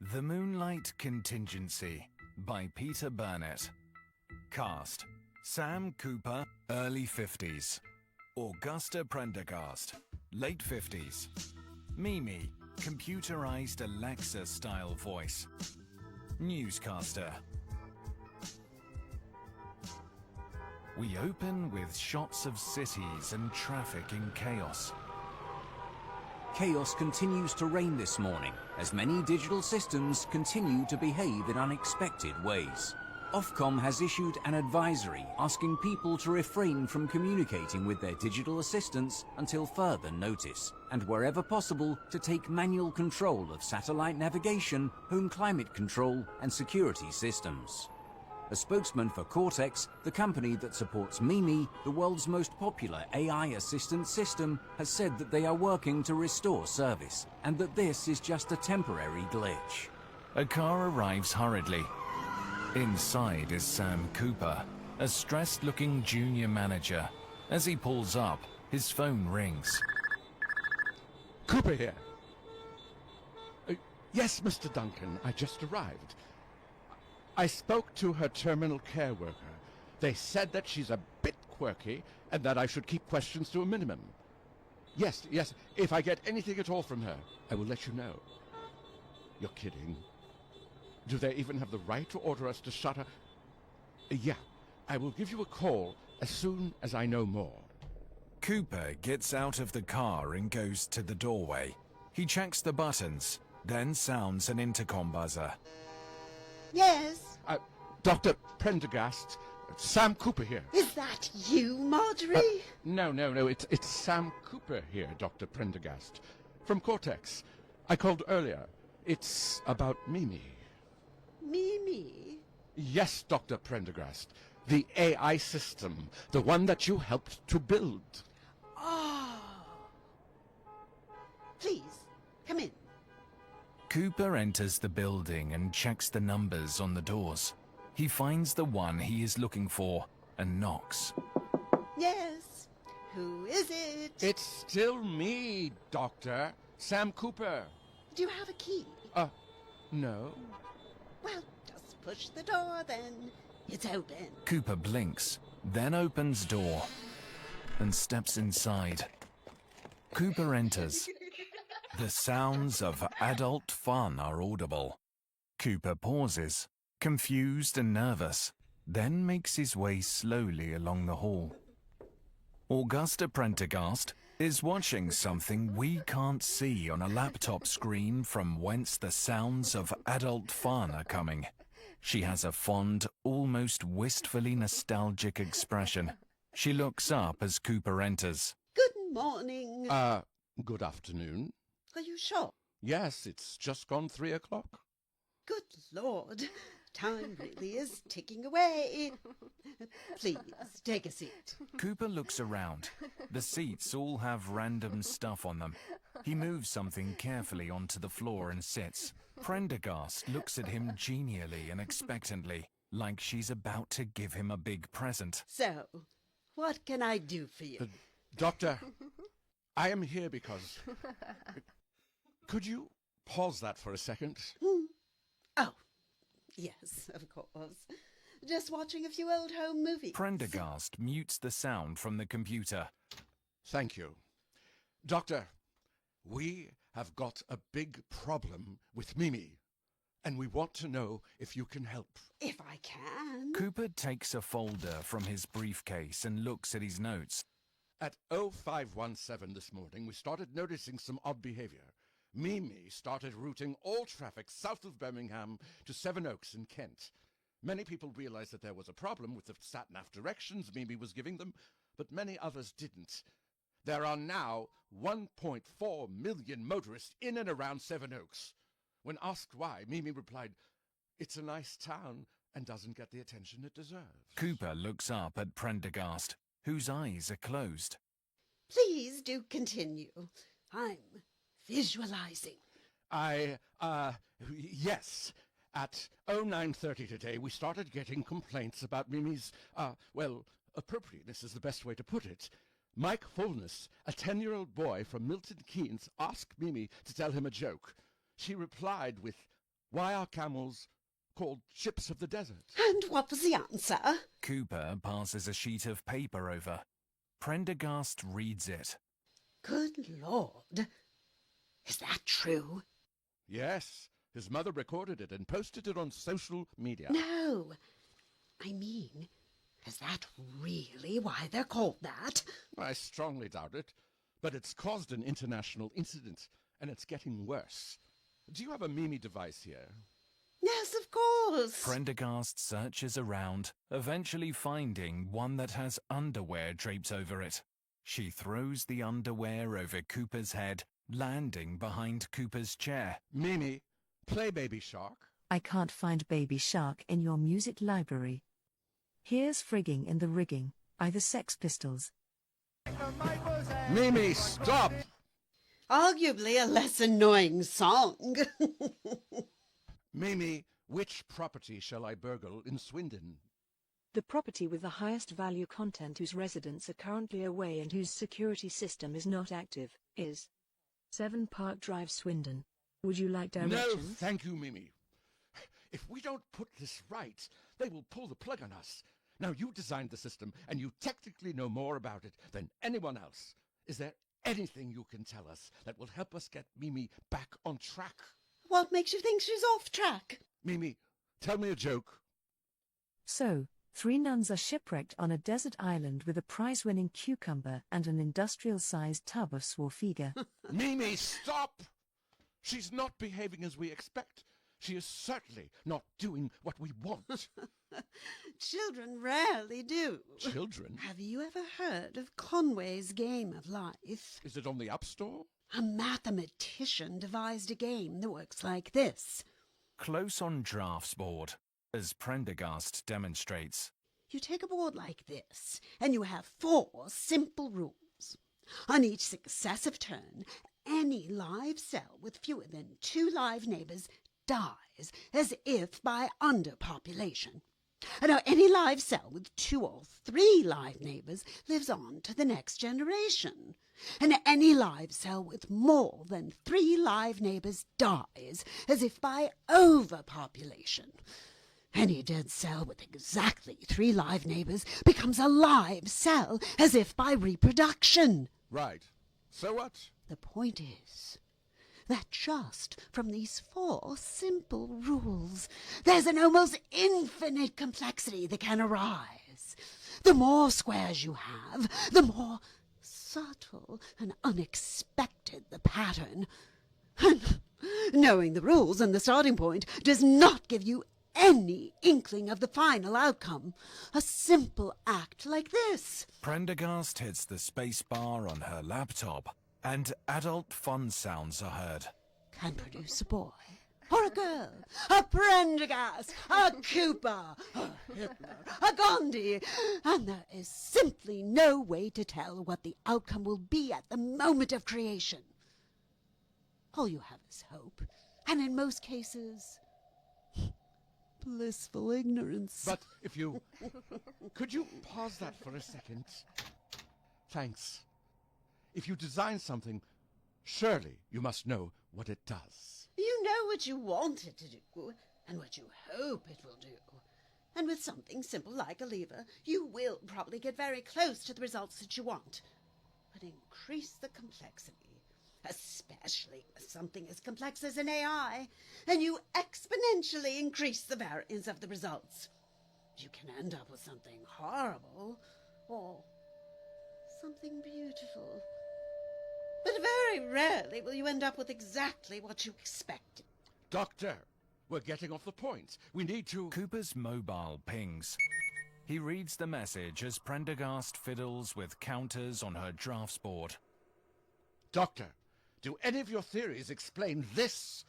The Moonlight Contingency by Peter Burnett. Cast: Sam Cooper, early 50s. Augusta Prendergast, late 50s. Mimi, computerized Alexa-style voice. Newscaster. We open with shots of cities and traffic in chaos. Chaos continues to reign this morning as many digital systems continue to behave in unexpected ways. Ofcom has issued an advisory asking people to refrain from communicating with their digital assistants until further notice, and wherever possible to take manual control of satellite navigation, home climate control and security systems. A spokesman for Cortex, the company that supports Mimi, the world's most popular AI assistant system, has said that they are working to restore service, and that this is just a temporary glitch. A car arrives hurriedly. Inside is Sam Cooper, a stressed-looking junior manager. As he pulls up, his phone rings. Cooper here. Yes, Mr. Duncan, I just arrived. I spoke to her terminal care worker. They said that she's a bit quirky and that I should keep questions to a minimum. Yes, if I get anything at all from her, I will let you know. You're kidding. Do they even have the right to order us to shut her? Yeah, I will give you a call as soon as I know more. Cooper gets out of the car and goes to the doorway. He checks the buttons, then sounds an intercom buzzer. Yes? Dr. Prendergast, Sam Cooper here. Is that you, Marjorie? No, it's Sam Cooper here, Dr. Prendergast. From Cortex. I called earlier. It's about Mimi. Mimi? Yes, Dr. Prendergast. The AI system. The one that you helped to build. Oh. Please, come in. Cooper enters the building and checks the numbers on the doors. He finds the one he is looking for and knocks. Yes? Who is it? It's still me, Doctor. Sam Cooper. Do you have a key? No. Well, just push the door then. It's open. Cooper blinks, then opens door and steps inside. Cooper enters. The sounds of adult fun are audible. Cooper pauses, confused and nervous, then makes his way slowly along the hall. Augusta Prendergast is watching something we can't see on a laptop screen from whence the sounds of adult fun are coming. She has a fond, almost wistfully nostalgic expression. She looks up as Cooper enters. Good morning. Good afternoon. Are you sure? Yes, it's just gone 3 o'clock. Good Lord. Time really is ticking away. Please, take a seat. Cooper looks around. The seats all have random stuff on them. He moves something carefully onto the floor and sits. Prendergast looks at him genially and expectantly, like she's about to give him a big present. So, what can I do for you? Doctor, I am here because... Could you pause that for a second? Oh, yes, of course. Just watching a few old home movies. Prendergast mutes the sound from the computer. Thank you. Doctor, we have got a big problem with Mimi, and we want to know if you can help. If I can. Cooper takes a folder from his briefcase and looks at his notes. At 0517 this morning, we started noticing some odd behavior. Mimi started routing all traffic south of Birmingham to Sevenoaks in Kent. Many people realized that there was a problem with the sat-nav directions Mimi was giving them, but many others didn't. There are now 1.4 million motorists in and around Sevenoaks. When asked why, Mimi replied, "It's a nice town and doesn't get the attention it deserves." Cooper looks up at Prendergast, whose eyes are closed. Please do continue. I'm visualizing. Yes. At 0930 today, we started getting complaints about Mimi's, appropriateness is the best way to put it. Mike Fullness, a 10-year-old boy from Milton Keynes, asked Mimi to tell him a joke. She replied with Why are camels called ships of the desert? And what was the answer? Cooper passes a sheet of paper over. Prendergast reads it. Good Lord. Is that true? Yes, his mother recorded it and posted it on social media. No. I mean, is that really why they're called that? I strongly doubt it, but it's caused an international incident, and it's getting worse. Do you have a Mimi device here? Yes, of course. Prendergast searches around, eventually finding one that has underwear draped over it. She throws the underwear over Cooper's head, landing behind Cooper's chair. Mimi, play Baby Shark. I can't find Baby Shark in your music library. Here's Frigging in the Rigging by the Sex Pistols. Mimi, stop! Arguably a less annoying song. Mimi, which property shall I burgle in Swindon? The property with the highest value content whose residents are currently away and whose security system is not active is 7 Park Drive, Swindon. Would you like directions? No, thank you, Mimi. If we don't put this right, they will pull the plug on us. Now, you designed the system, and you technically know more about it than anyone else. Is there anything you can tell us that will help us get Mimi back on track? What makes you think she's off track? Mimi, tell me a joke. So, 3 nuns are shipwrecked on a desert island with a prize-winning cucumber and an industrial-sized tub of swarfiga. Mimi, stop! She's not behaving as we expect. She is certainly not doing what we want. Children rarely do. Children? Have you ever heard of Conway's Game of Life? Is it on the App Store? A mathematician devised a game that works like this. Close on drafts board, as Prendergast demonstrates. You take a board like this, and you have 4 simple rules. On each successive turn, any live cell with fewer than 2 live neighbors dies as if by underpopulation. And now any live cell with 2 or 3 live neighbors lives on to the next generation. And any live cell with more than 3 live neighbors dies as if by overpopulation. Any dead cell with exactly 3 live neighbors becomes a live cell as if by reproduction. Right. So what? The point is that just from these 4 simple rules, there's an almost infinite complexity that can arise. The more squares you have, the more subtle and unexpected the pattern. And knowing the rules and the starting point does not give you any inkling of the final outcome. A simple act like this. Prendergast hits the space bar on her laptop, and adult fun sounds are heard. Can produce a boy, or a girl, a Prendergast, a Cooper, a Hitler, a Gandhi, and there is simply no way to tell what the outcome will be at the moment of creation. All you have is hope, and in most cases, blissful ignorance. But if you... Could you pause that for a second? Thanks. If you design something, surely you must know what it does. You know what you want it to do, and what you hope it will do. And with something simple like a lever, you will probably get very close to the results that you want. But increase the complexity, especially with something as complex as an AI, and you exponentially increase the variance of the results. You can end up with something horrible, or something beautiful. But very rarely will you end up with exactly what you expected. Doctor, we're getting off the point. We need to... Cooper's mobile pings. He reads the message as Prendergast fiddles with counters on her drafts board. Doctor, do any of your theories explain this?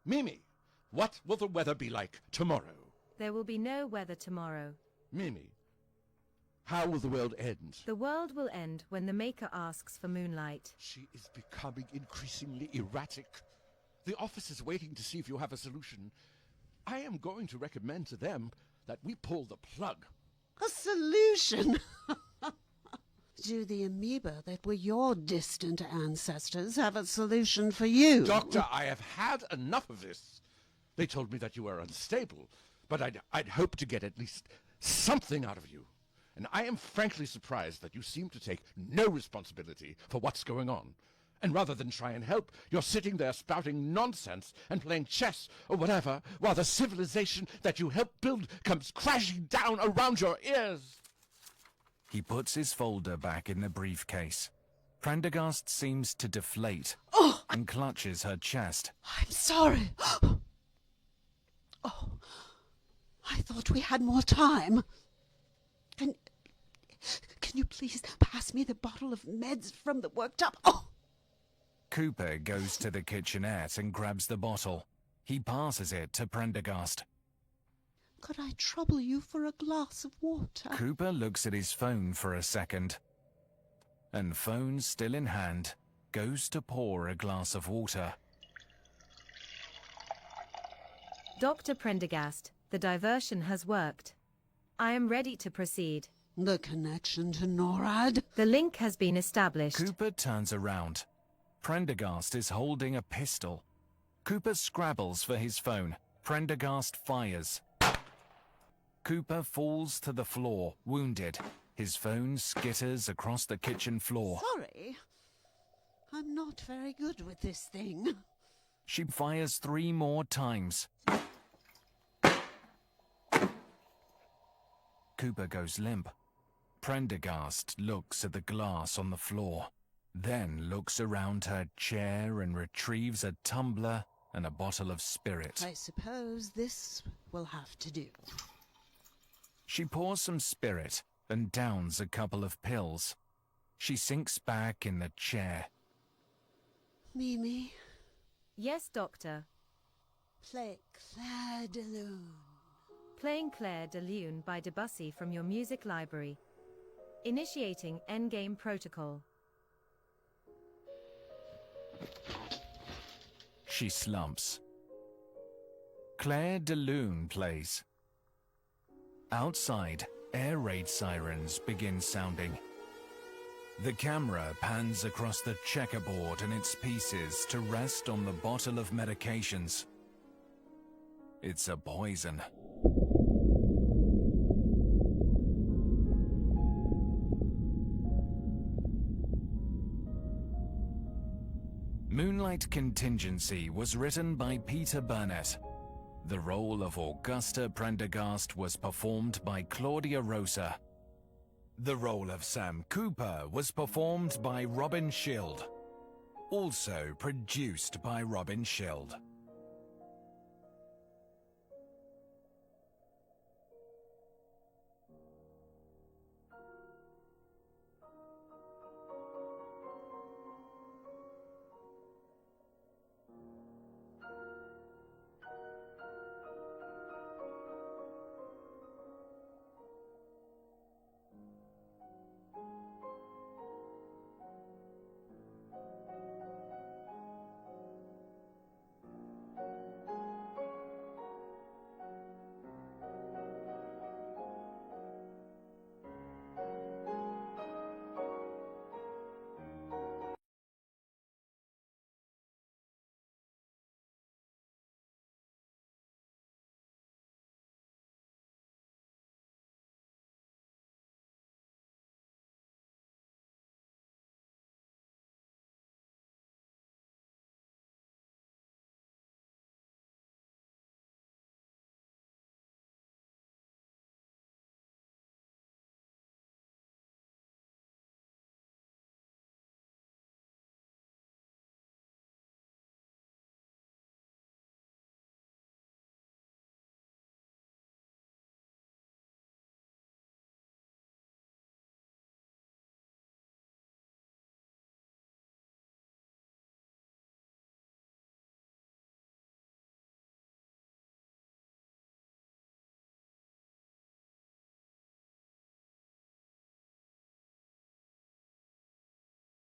Mimi, what will the weather be like tomorrow? There will be no weather tomorrow. Mimi, how will the world end? The world will end when the Maker asks for moonlight. She is becoming increasingly erratic. The office is waiting to see if you have a solution. I am going to recommend to them that we pull the plug. A solution? Do the amoeba that were your distant ancestors have a solution for you? Doctor, I have had enough of this. They told me that you were unstable, but I'd hoped to get at least something out of you. And I am frankly surprised that you seem to take no responsibility for what's going on. And rather than try and help, you're sitting there spouting nonsense and playing chess or whatever, while the civilization that you helped build comes crashing down around your ears. He puts his folder back in the briefcase. Prendergast seems to deflate and clutches her chest. I'm sorry. Oh, I thought we had more time. Can you please pass me the bottle of meds from the worktop? Oh! Cooper goes to the kitchenette and grabs the bottle. He passes it to Prendergast. Could I trouble you for a glass of water? Cooper looks at his phone for a second, and phone still in hand, goes to pour a glass of water. Dr. Prendergast, the diversion has worked. I am ready to proceed. The connection to NORAD? The link has been established. Cooper turns around. Prendergast is holding a pistol. Cooper scrabbles for his phone. Prendergast fires. Cooper falls to the floor, wounded. His phone skitters across the kitchen floor. Sorry. I'm not very good with this thing. She fires 3 more times. Cooper goes limp. Prendergast looks at the glass on the floor, then looks around her chair and retrieves a tumbler and a bottle of spirit. I suppose this will have to do. She pours some spirit and downs a couple of pills. She sinks back in the chair. Mimi, Yes, Doctor. play Claire de Lune. Playing Claire de Lune by Debussy from your music library. Initiating endgame protocol. She slumps. Claire de Lune plays. Outside, air raid sirens begin sounding. The camera pans across the checkerboard and its pieces to rest on the bottle of medications. It's a poison. Moonlight Contingency was written by Peter Burnett. The role of Augusta Prendergast was performed by Claudia Rosa. The role of Sam Cooper was performed by Robin Schild. Also produced by Robin Schild.